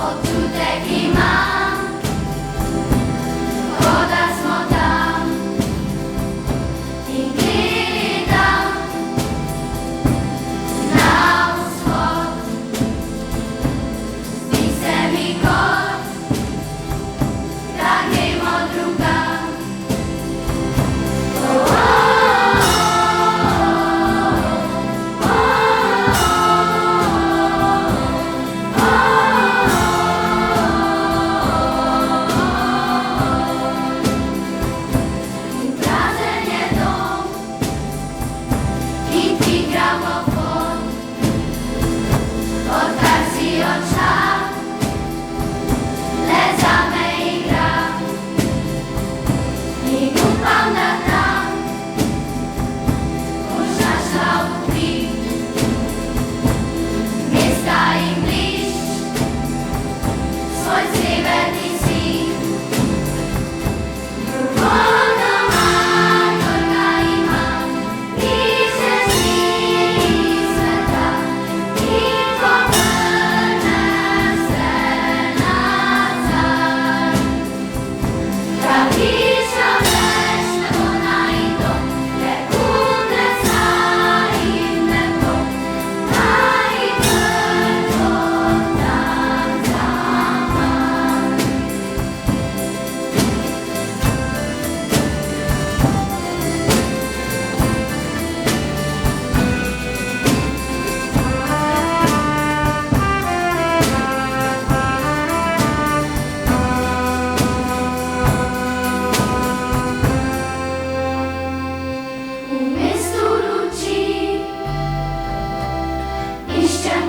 Odczutek imam, voda smota i gledam na wschód. Zbić se mi kot, takiej modruga.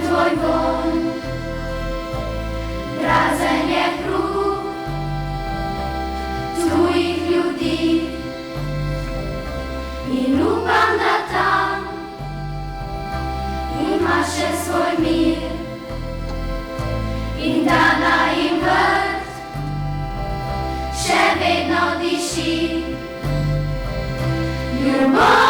Tvoj von, prazen je krug tvojih ljudi in upam, da tam imaš še svoj mir in da najin vrt še vedno diši ljubav.